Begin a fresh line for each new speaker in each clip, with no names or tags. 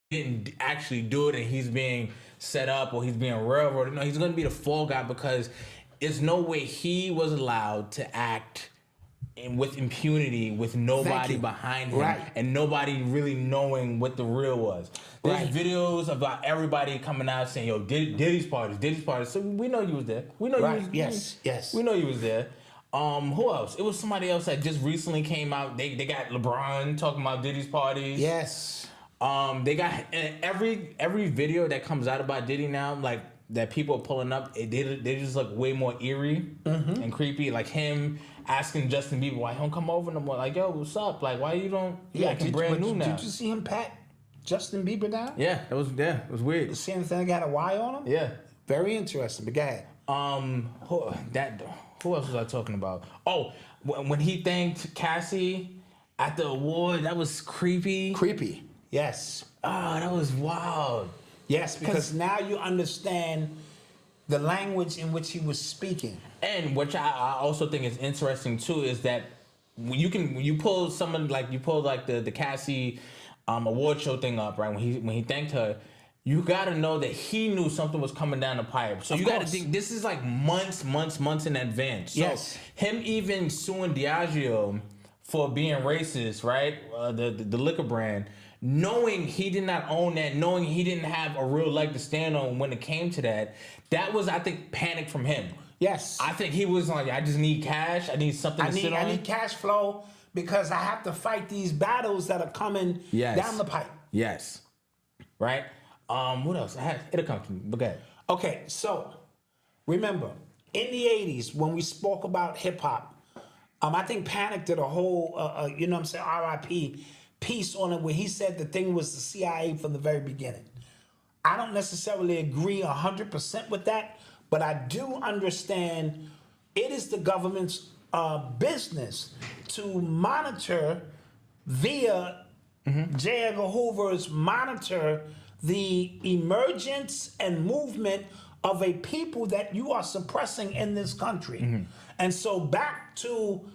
didn't actually do it and he's being set up or he's being railroaded. No, he's going to be the fall guy because there's no way he was allowed to act with impunity with nobody behind him and nobody really knowing what the real was. There's videos about everybody coming out saying, yo, Diddy's parties. So we know you was there. We know you was
Yes.
We know you was there. Who else? It was somebody else that just recently came out. They got LeBron talking about Diddy's parties.
Yes.
They got every video that comes out about Diddy now, like that people are pulling up, they just look way more eerie and creepy. Like him asking Justin Bieber why he don't come over no more. Like, yo, what's up? Like, why you don't? Yeah, acting brand new now.
Did you see him pat Justin Bieber down?
Yeah, it was weird.
You see anything that got a Y on him?
Yeah,
very interesting. But go ahead.
Who else was I talking about? Oh, when he thanked Cassie at the award, that was creepy.
Creepy. Yes.
Oh, that was wild.
Yes, because now you understand the language in which he was speaking.
And which I also think is interesting too is that when you pull the Cassie award show thing up, right? When he thanked her, you got to know that he knew something was coming down the pipe. So you got to think this is like months in advance. So
yes.
Him even suing Diageo for being racist, right? The liquor brand. Knowing he did not own that, knowing he didn't have a real leg to stand on when it came to that was, I think, panic from him.
Yes.
I think he was like, I just need cash. I need something to sit on. I
need cash flow because I have to fight these battles that are coming down the pipe.
Yes. Right? What else? It'll come to me, but go ahead.
Okay, so remember, in the 80s, when we spoke about hip-hop, I think Panic did a whole, RIP piece on it where he said the thing was the CIA from the very beginning. I don't necessarily agree 100% with that, but I do understand it is the government's business to monitor via J. Edgar Hoover's monitor the emergence and movement of a people that you are suppressing in this country. And so back to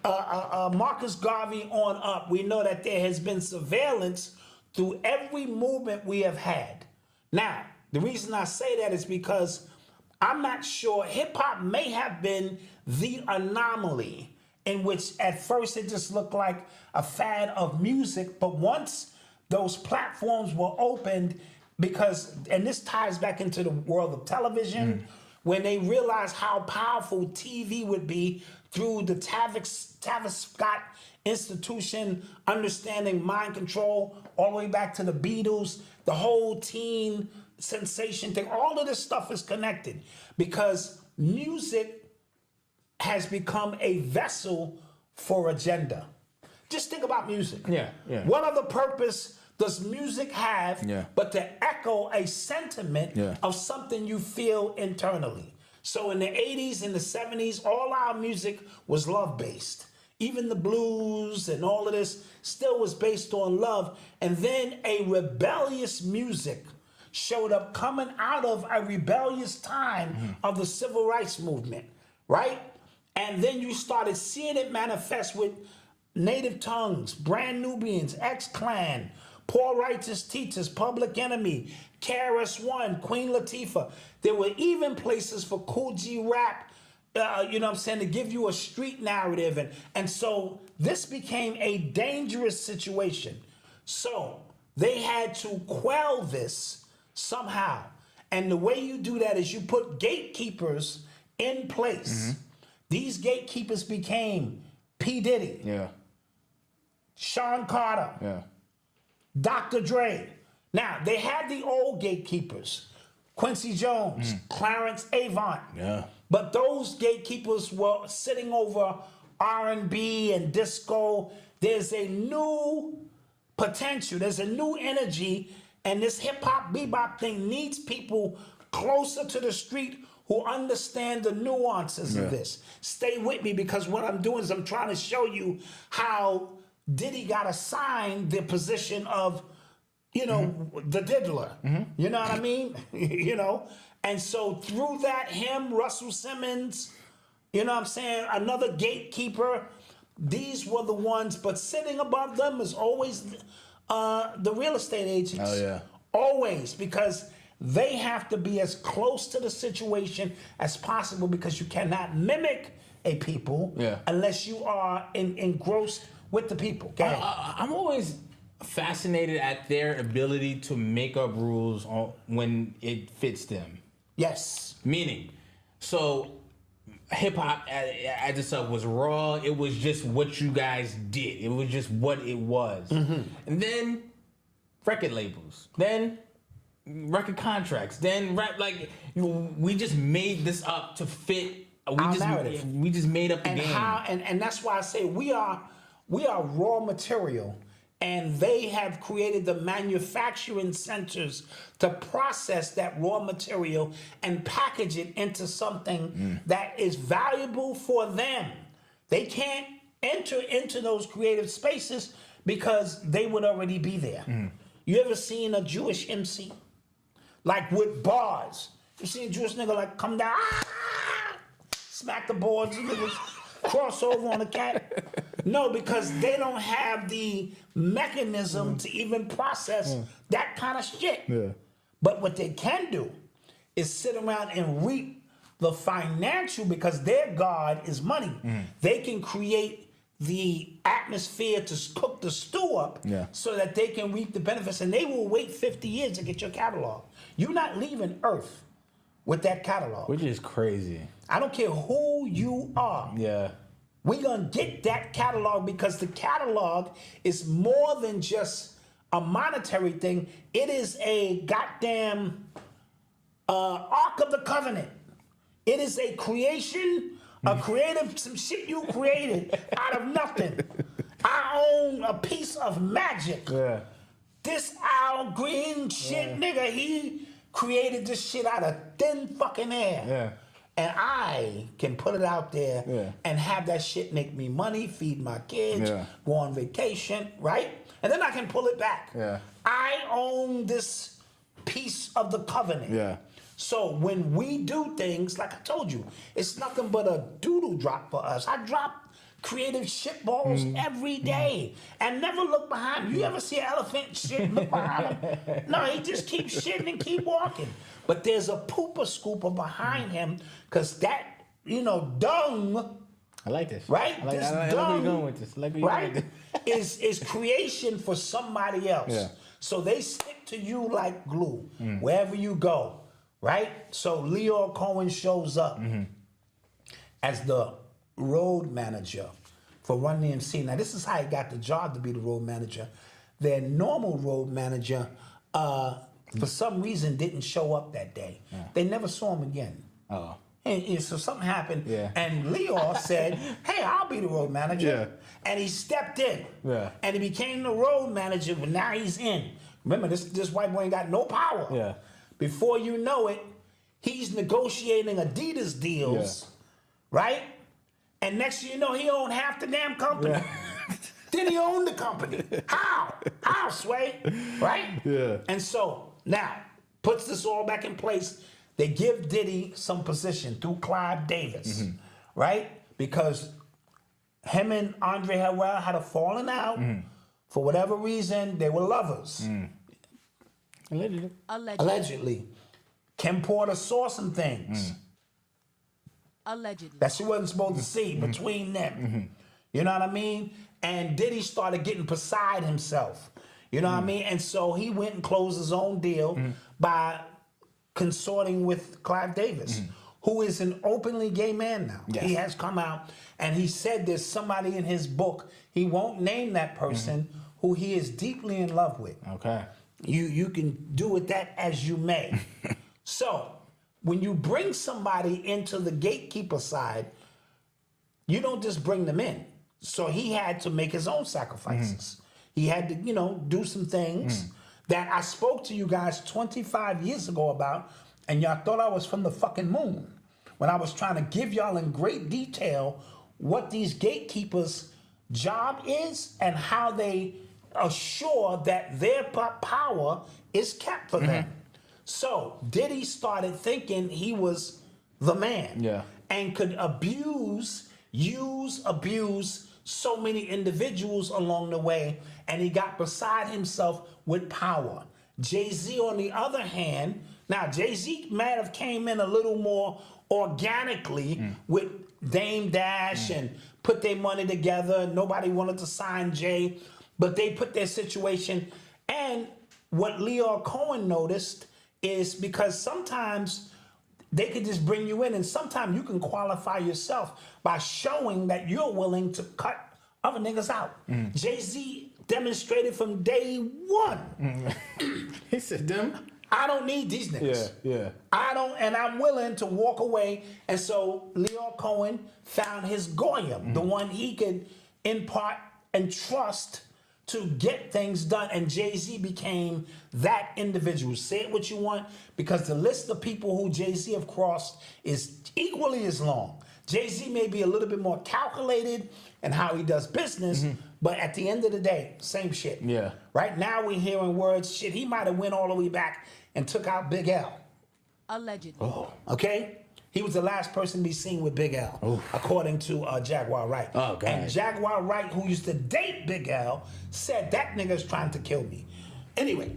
Marcus Garvey on up, we know that there has been surveillance through every movement we have had. Now, the reason I say that is because I'm not sure hip-hop may have been the anomaly in which at first it just looked like a fad of music, but once those platforms were opened, and this ties back into the world of television, when they realized how powerful TV would be through the Tavis Scott Institution, understanding mind control, all the way back to the Beatles, the whole teen sensation thing, all of this stuff is connected because music has become a vessel for agenda. Just think about music.
Yeah.
What other purpose does music have but to echo a sentiment of something you feel internally? So in the 80s and the 70s, all our music was love-based. Even the blues and all of this still was based on love. And then a rebellious music showed up coming out of a rebellious time of the civil rights movement, right? And then you started seeing it manifest with Native Tongues, Brand Nubians, X-Clan, Poor Righteous Teachers, Public Enemy, KRS-One, Queen Latifah. There were even places for Cool G Rap, to give you a street narrative. And so this became a dangerous situation. So they had to quell this somehow. And the way you do that is you put gatekeepers in place. These gatekeepers became P. Diddy, Sean Carter, Dr. Dre. Now, they had the old gatekeepers, Quincy Jones, Clarence Avant. But those gatekeepers were sitting over R&B and disco. There's a new potential. There's a new energy. And this hip-hop, bebop thing needs people closer to the street who understand the nuances of this. Stay with me because what I'm doing is I'm trying to show you how Diddy got assigned the position of, the diddler. You know what I mean? And so through that, him, Russell Simmons, another gatekeeper, these were the ones, but sitting above them is always The real estate agents.
Oh, yeah.
Always, because they have to be as close to the situation as possible, because you cannot mimic a people unless you are engrossed with the people.
I'm always fascinated at their ability to make up rules when it fits them.
Yes.
Meaning, so hip hop as itself was raw. It was just what you guys did. It was just what it was. Mm-hmm. And then record labels. Then record contracts. Then we just made this up to fit. We just made up the game.
And that's why I say we are raw material. And they have created the manufacturing centers to process that raw material and package it into something that is valuable for them. They can't enter into those creative spaces because they would already be there. You ever seen a Jewish MC? Like with bars. You seen a Jewish nigga like come down, smack the boards, and niggas cross over on a cat? No, because they don't have the mechanism to even process that kind of shit. Yeah. But what they can do is sit around and reap the financial, because their God is money. They can create the atmosphere to cook the stew up so that they can reap the benefits, and they will wait 50 years to get your catalog. You're not leaving Earth with that catalog.
Which is crazy.
I don't care who you are.
Yeah.
We're going to get that catalog, because the catalog is more than just a monetary thing. It is a goddamn Ark of the Covenant. It is a creation, some shit you created out of nothing. I own a piece of magic. Yeah. This Al Green shit, nigga, he created this shit out of thin fucking air. Yeah. And I can put it out there and have that shit make me money, feed my kids, go on vacation, right? And then I can pull it back. Yeah. I own this piece of the covenant. Yeah. So when we do things, like I told you, it's nothing but a doodle drop for us. I drop creative shit balls every day and never look behind me. You ever see an elephant shit and look behind him? No, he just keeps shitting and keep walking. But there's a pooper scooper behind him, because that, dung.
I like this.
Right?
I like where you're going with this.
Right? is creation for somebody else. Yeah. So they stick to you like glue wherever you go. Right? So Leo Cohen shows up as the road manager for Run DMC. Now, this is how he got the job to be the road manager. Their normal road manager, for some reason, didn't show up that day. Yeah. They never saw him again. Oh. And so something happened, and Leo said, hey, I'll be the road manager. Yeah. And he stepped in. Yeah. And he became the road manager, but now he's in. Remember, this white boy ain't got no power. Yeah. Before you know it, he's negotiating Adidas deals, right? And next thing you know, he owned half the damn company. Yeah. Then he owned the company. How? How, Sway? Right? Yeah. And so now, puts this all back in place. They give Diddy some position through Clive Davis, right? Because him and Andre Harrell had a falling out. For whatever reason, they were lovers. Allegedly. Kim Porter saw some things.
Allegedly.
That she wasn't supposed to see between them. You know what I mean? And Diddy started getting beside himself. You know what I mean? And so he went and closed his own deal by consorting with Clive Davis, who is an openly gay man now. Yes. He has come out and he said there's somebody in his book, he won't name that person, who he is deeply in love with. Okay. You can do with that as you may. So when you bring somebody into the gatekeeper side, you don't just bring them in. So he had to make his own sacrifices. He had to, do some things that I spoke to you guys 25 years ago about, and y'all thought I was from the fucking moon when I was trying to give y'all in great detail what these gatekeepers' job is and how they assure that their power is kept for them. So Diddy started thinking he was the man and could abuse so many individuals along the way, and he got beside himself with power. Jay-Z, on the other hand, now Jay-Z might have came in a little more organically with Dame Dash and put their money together. Nobody wanted to sign Jay, but they put their situation. And what Leo Cohen noticed is because sometimes they could just bring you in, and sometimes you can qualify yourself by showing that you're willing to cut other niggas out. Jay-Z demonstrated from day one.
He said, them.
I don't need these niggas.
Yeah.
I don't, and I'm willing to walk away. And so Leo Cohen found his Goyim, the one he could impart and trust to get things done. And Jay-Z became that individual. Say it what you want, because the list of people who Jay-Z have crossed is equally as long. Jay-Z may be a little bit more calculated in how he does business, but at the end of the day, same shit.
Yeah.
Right now we're hearing words, shit, he might have went all the way back and took out Big L.
Allegedly.
Oh. Okay? He was the last person to be seen with Big L, according to Jaguar Wright.
Oh, God.
And Jaguar Wright, who used to date Big L, said that nigga's trying to kill me. Anyway,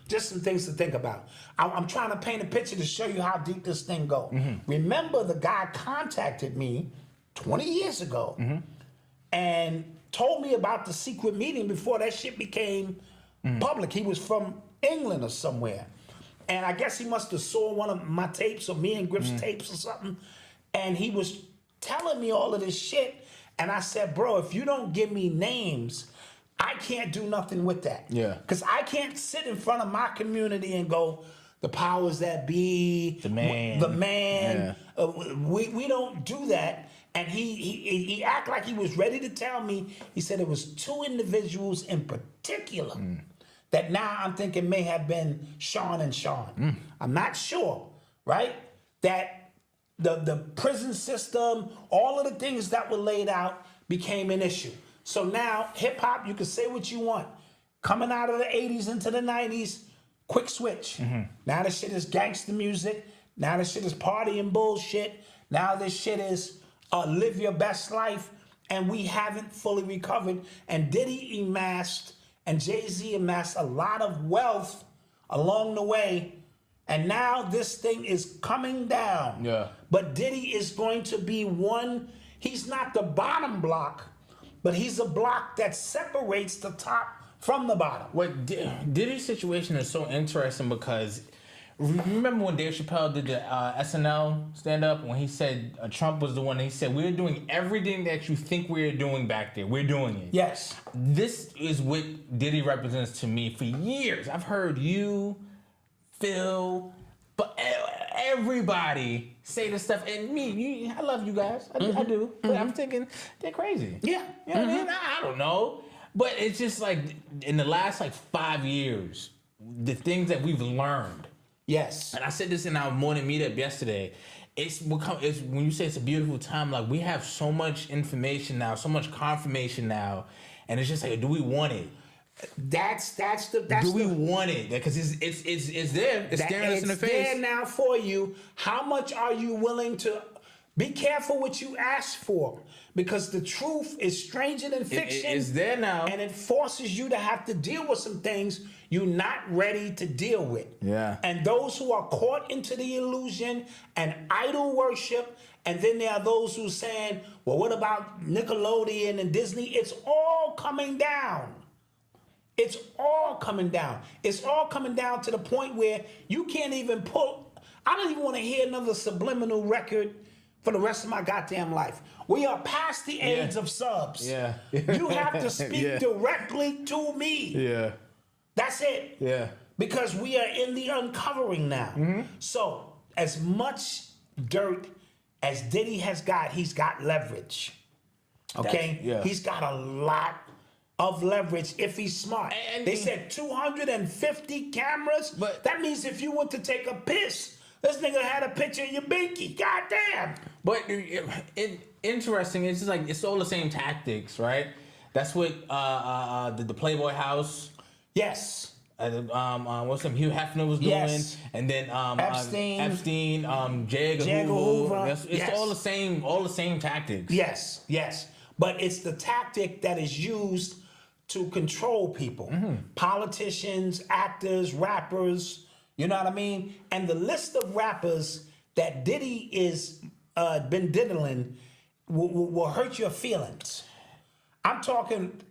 just some things to think about. I'm trying to paint a picture to show you how deep this thing goes. Remember, the guy contacted me 20 years ago and told me about the secret meeting before that shit became public. He was from England or somewhere. And I guess he must have saw one of my tapes or me and Griff's tapes or something. And he was telling me all of this shit. And I said, bro, if you don't give me names, I can't do nothing with that.
Yeah.
Because I can't sit in front of my community and go, the powers that be,
The man.
Yeah. We don't do that. And he acted like he was ready to tell me. He said it was two individuals in particular that now I'm thinking may have been Sean and Sean. I'm not sure, right? That the prison system, all of the things that were laid out became an issue. So now hip hop, you can say what you want. Coming out of the 80s into the 90s, quick switch. Now this shit is gangster music. Now this shit is party and bullshit. Now this shit is live your best life. And we haven't fully recovered. And Diddy amassed and Jay-Z amassed a lot of wealth along the way. And now this thing is coming down.
Yeah.
But Diddy is going to be one, he's not the bottom block, but he's a block that separates the top from the bottom.
What Diddy's situation is so interesting because remember when Dave Chappelle did the SNL stand-up when he said Trump was the one, he said, we're doing everything that you think we're doing back there. We're doing it.
Yes.
This is what Diddy represents to me for years. I've heard you, Phil, but everybody say this stuff. And me, I love you guys. I do. But I'm thinking, they're crazy.
Yeah.
You know what I mean? I don't know. But it's just like, in the last 5 years, the things that we've learned.
Yes.
And I said this in our morning meetup yesterday. It's when you say it's a beautiful time, like we have so much information now, so much confirmation now, and it's just like, do we want it? Do we want it? Because it's there. It's staring us in the face.
It's there now for you. How much are you willing to? Be careful what you ask for, because the truth is stranger than fiction.
It's there now,
and it forces you to have to deal with some things you're not ready to deal with.
Yeah.
And those who are caught into the illusion and idol worship, and then there are those who are saying, well, what about Nickelodeon and Disney? It's all coming down. It's all coming down. It's all coming down to the point where you can't even pull. I don't even want to hear another subliminal record for the rest of my goddamn life. We are past the age of subs.
Yeah.
You have to speak directly to me.
Yeah.
That's it.
Yeah.
Because we are in the uncovering now. So, as much dirt as Diddy has got, he's got leverage. Okay? He's got a lot of leverage if he's smart. And they said 250 cameras. But that means if you went to take a piss, this nigga had a picture of your binky. Goddamn.
But interesting. It's just like it's all the same tactics, right? That's what the Playboy House.
Yes.
What's Hugh Hefner was doing, and then Epstein, J. Edgar Hoover. It's all the same tactics.
Yes. but it's the tactic that is used to control people. Politicians, actors, rappers, you know what I mean? And the list of rappers that Diddy is been diddling will hurt your feelings. I'm talking,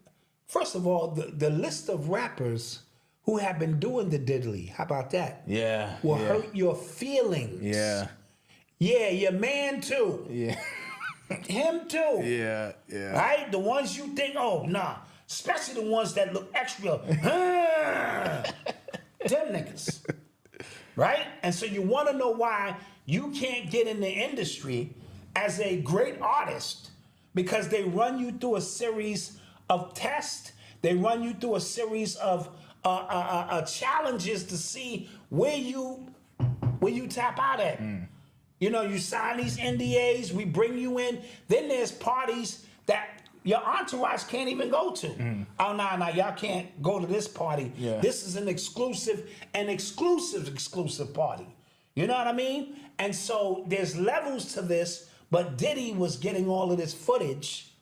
first of all, the list of rappers who have been doing the diddly, how about that?
Yeah.
Will hurt your feelings.
Yeah.
Yeah, your man too.
Yeah.
Him too.
Yeah. Yeah.
Right? The ones you think, oh, nah. Especially the ones that look extra. Them niggas. Right? And so you want to know why you can't get in the industry as a great artist, because they run you through a series of tests. They run you through a series of challenges to see where you tap out at. You know, you sign these NDAs, we bring you in. Then there's parties that your entourage can't even go to. Oh, no, y'all can't go to this party.
Yeah.
This is an exclusive party. You know what I mean? And so there's levels to this, but Diddy was getting all of this footage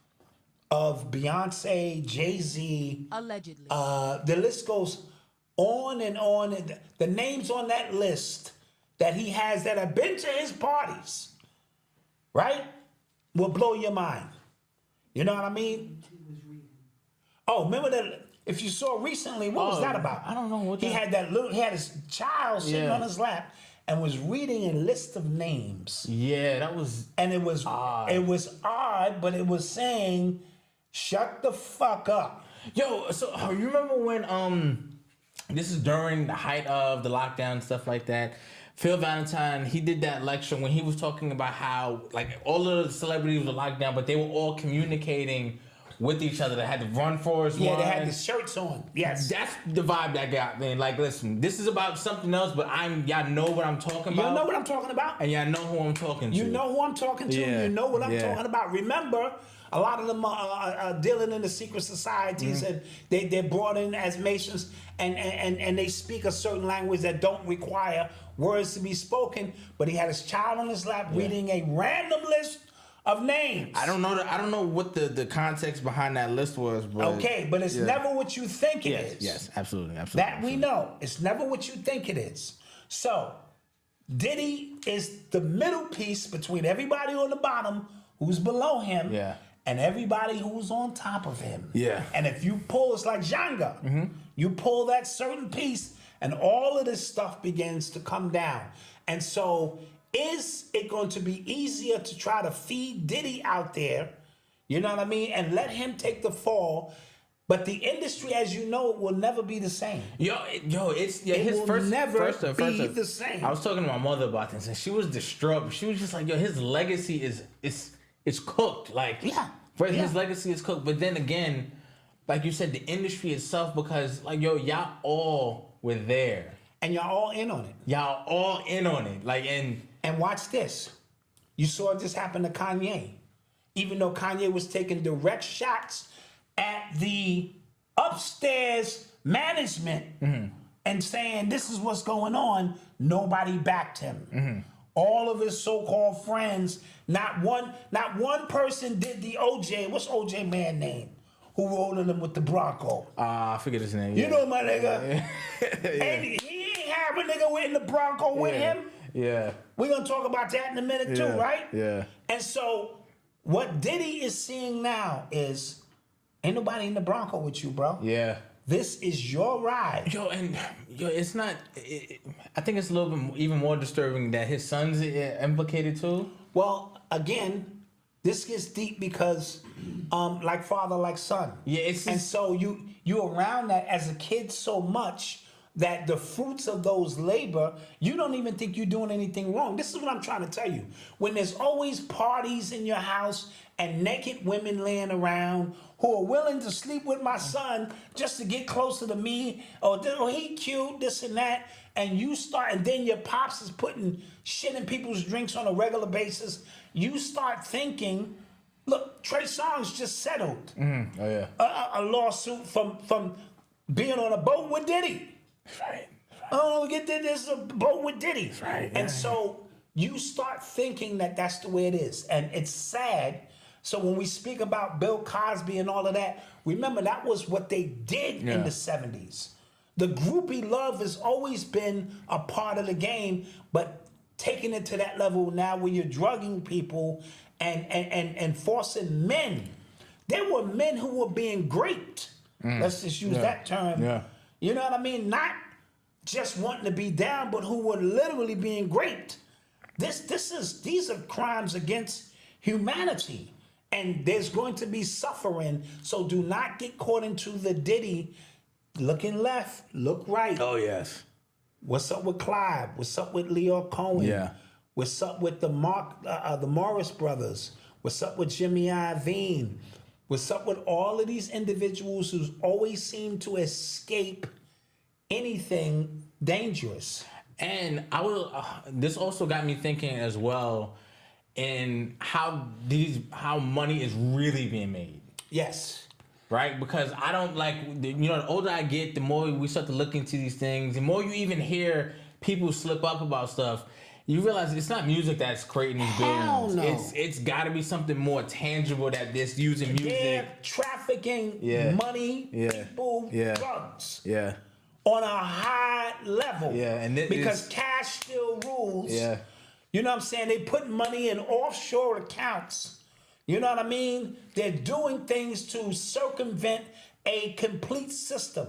of Beyonce, Jay-Z.
Allegedly.
The list goes on and on. The names on that list that he has that have been to his parties, right, will blow your mind. You know what I mean? Oh, remember that? If you saw recently, what was that about?
I don't know what
he had. He had his child sitting on his lap and was reading a list of names.
Yeah, that was.
And it was odd. It was odd, but it was saying, "Shut the fuck up."
Yo, so you remember when this is during the height of the lockdown and stuff like that. Phil Valentine, he did that lecture when he was talking about how like all of the celebrities were locked down, but they were all communicating with each other. They had the Run Forest
Yeah,
one.
they had the shirts on. Yes.
That's the vibe that got me. Like, listen, this is about something else, but y'all know what I'm talking about.
You know what I'm talking about?
And y'all know who I'm talking to.
You know who I'm talking to.
Yeah.
You know what I'm talking about. Remember, a lot of them are dealing in the secret societies, and they're brought in as Masons, and they speak a certain language that don't require words to be spoken. But he had his child on his lap reading a random list of names.
I don't know what the context behind that list was, but
okay, but it's never what you think it is.
Yes, absolutely.
That we know. It's never what you think it is. So Diddy is the middle piece between everybody on the bottom who's below him.
Yeah.
And everybody who's on top of him.
Yeah.
And if you pull, it's like Jenga. You pull that certain piece, and all of this stuff begins to come down. And so, is it going to be easier to try to feed Diddy out there, you know what I mean, and let him take the fall? But the industry, as you know, will never be the same.
It
will never be the same.
I was talking to my mother about this, and she was distraught. She was just like, his legacy is cooked. Like, his legacy is cooked. But then again, like you said, the industry itself, because like, y'all all were there.
And y'all all in on it.
Y'all all in on it. Like,
and watch this. You saw this happen to Kanye. Even though Kanye was taking direct shots at the upstairs management and saying this is what's going on, nobody backed him. All of his so-called friends, not one person did the OJ. What's OJ man name? Who rolled him with the Bronco?
I forget his name.
You know my nigga. And he ain't have a nigga in the Bronco with him.
Yeah.
We're gonna talk about that in a minute too, right?
Yeah.
And so what Diddy is seeing now is ain't nobody in the Bronco with you, bro.
Yeah.
This is your ride.
It's not. I think it's a little bit even more disturbing that his son's implicated too.
Well, again, this gets deep because, like father, like son.
Yeah,
and so you around that as a kid so much that the fruits of those labor, you don't even think you're doing anything wrong. This is what I'm trying to tell you. When there's always parties in your house and naked women laying around who are willing to sleep with my son just to get closer to me, or he cute, this and that, and then your pops is putting shit in people's drinks on a regular basis, you start thinking, look, Trey Songz just settled a lawsuit from being on a boat with Diddy.
Right.
Oh, this is a boat with Diddy.
Right.
And so you start thinking that that's the way it is. And it's sad So when we speak about Bill Cosby and all of that, remember that was what they did in the 70s. The groupie love has always been a part of the game, but taking it to that level now where you're drugging people and forcing men. There were men who were being graped. Let's just use that term.
Yeah.
You know what I mean? Not just wanting to be down, but who were literally being raped. These are crimes against humanity, and there's going to be suffering. So do not get caught into the Diddy looking left, look right.
Oh yes.
What's up with Clive? What's up with Leo Cohen?
Yeah.
What's up with the Morris brothers? What's up with Jimmy Iovine? What's up with all of these individuals who always seem to escape anything dangerous?
And I will. This also got me thinking as well, in how money is really being made.
Yes.
Right, because I don't like, the older I get, the more we start to look into these things, the more you even hear people slip up about stuff. You realize it's not music that's creating these billions.
No.
It's got to be something more tangible that this using music.
They're trafficking money, people, drugs.
Yeah.
On a high level.
Yeah, and
because cash still rules.
Yeah.
You know what I'm saying? They put money in offshore accounts. You know what I mean? They're doing things to circumvent a complete system.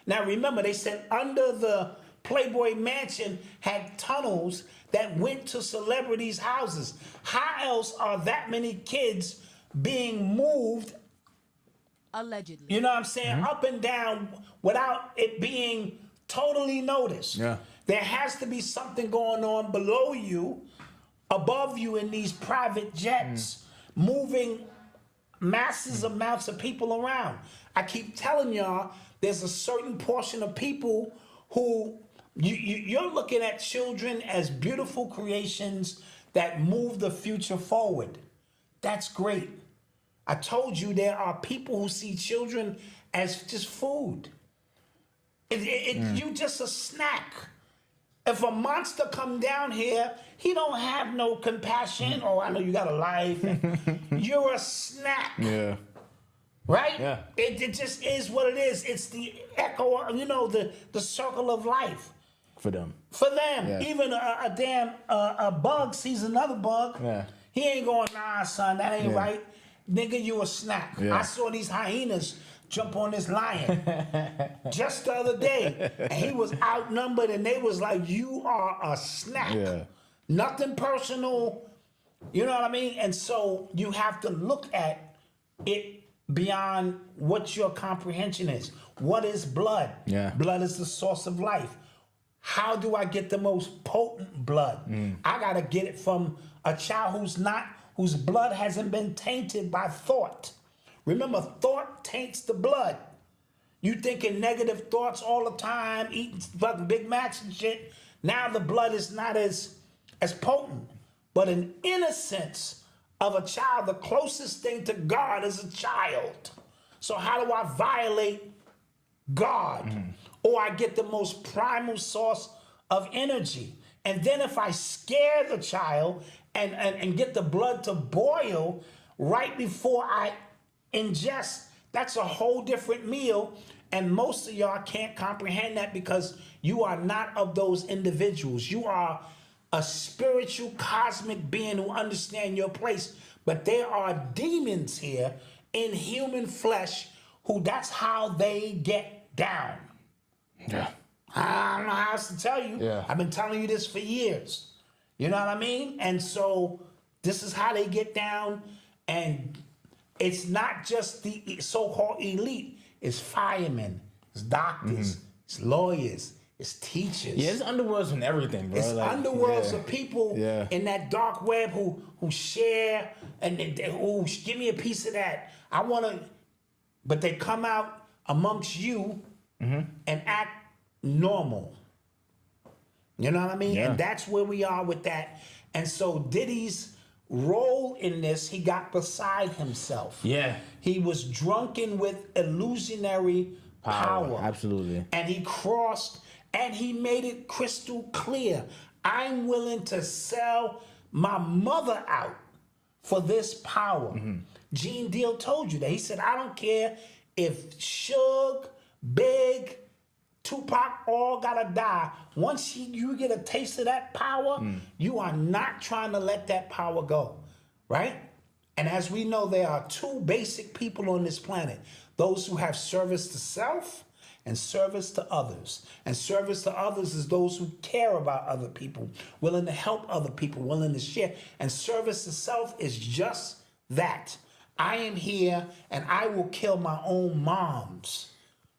Now remember, they said under the Playboy Mansion had tunnels that went to celebrities' houses. How else are that many kids being moved?
Allegedly.
You know what I'm saying? Up and down without it being totally noticed.
Yeah.
There has to be something going on below you, above you in these private jets, moving massive amounts of people around. I keep telling y'all, there's a certain portion of people who you're looking at children as beautiful creations that move the future forward. That's great. I told you there are people who see children as just food. You just a snack. If a monster come down here, he don't have no compassion. Oh, I know you got a life. You're a snack.
Yeah.
Right?
Yeah.
It just is what it is. It's the echo, the circle of life.
For them.
For them.
Yeah.
Even a damn bug sees another bug.
Yeah.
He ain't going, nah, son, that ain't right. Nigga, you a snack.
Yeah.
I saw these hyenas jump on this lion just the other day. And he was outnumbered and they was like, you are a snack.
Yeah.
Nothing personal. You know what I mean? And so you have to look at it beyond what your comprehension is. What is blood?
Yeah.
Blood is the source of life. How do I get the most potent blood? I gotta get it from a child whose blood hasn't been tainted by thought. Remember, thought taints the blood. You thinking negative thoughts all the time, eating fucking Big Macs and shit. Now the blood is not as potent. But an innocence of a child, the closest thing to God is a child. So how do I violate God? Or I get the most primal source of energy. And then if I scare the child and get the blood to boil right before I ingest, that's a whole different meal. And most of y'all can't comprehend that because you are not of those individuals. You are a spiritual cosmic being who understand your place. But there are demons here in human flesh who that's how they get down.
Yeah.
I don't know how else to tell you.
Yeah.
I've been telling you this for years. You know what I mean? And so this is how they get down. And it's not just the so-called elite. It's firemen, it's doctors, it's lawyers, it's teachers.
Yeah, it's underworlds and everything, bro.
It's underworlds of people in that dark web who share and who give me a piece of that. I want to, but they come out amongst you and act normal. You know what I mean?
Yeah.
And that's where we are with that. And so Diddy's role in this, he got beside himself.
Yeah.
He was drunken with illusionary power.
Absolutely.
And he crossed and he made it crystal clear. I'm willing to sell my mother out for this power. Gene Deal told you that. He said, I don't care if Suge, Big, Tupac all gotta die. Once you get a taste of that power, you are not trying to let that power go, right? And as we know, there are two basic people on this planet. Those who have service to self and service to others. And service to others is those who care about other people, willing to help other people, willing to share. And service to self is just that. I am here and I will kill my own moms.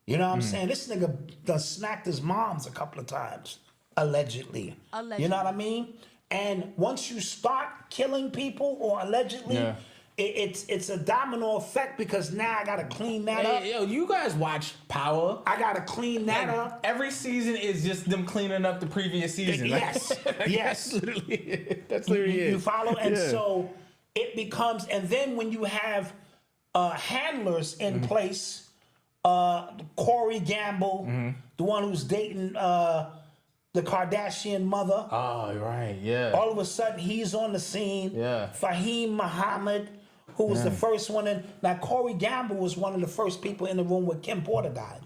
You know what I'm saying? This nigga done smacked his moms a couple of times, allegedly. You know what I mean? And once you start killing people or allegedly, it's a domino effect because now I gotta clean that up.
Yo, you guys watch Power?
I gotta clean that up.
Every season is just them cleaning up the previous season.
Yes, yes.
That's literally it.
You follow? And so it becomes, and then when you have handlers in place, Corey Gamble, the one who's dating the Kardashian mother.
Oh, right, yeah.
All of a sudden, he's on the scene.
Yeah.
Fahim Muhammad, who was the first one in. Now, Corey Gamble was one of the first people in the room when Kim Porter died.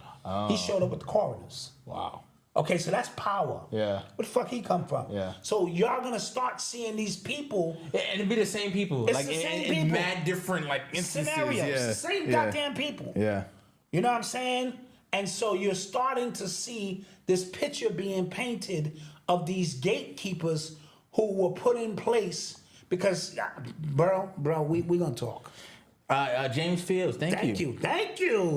He showed up with the coroners.
Wow.
Okay, so that's power.
Yeah.
Where the fuck he come from?
Yeah.
So y'all gonna start seeing these people.
And it'd be the same people.
It's
like
the same
in
people.
mad different instances.
Scenarios.
Yeah.
The same goddamn people.
Yeah.
You know what I'm saying? And so you're starting to see this picture being painted of these gatekeepers who were put in place because, bro, we gonna talk.
James Fields, thank you.
Thank you.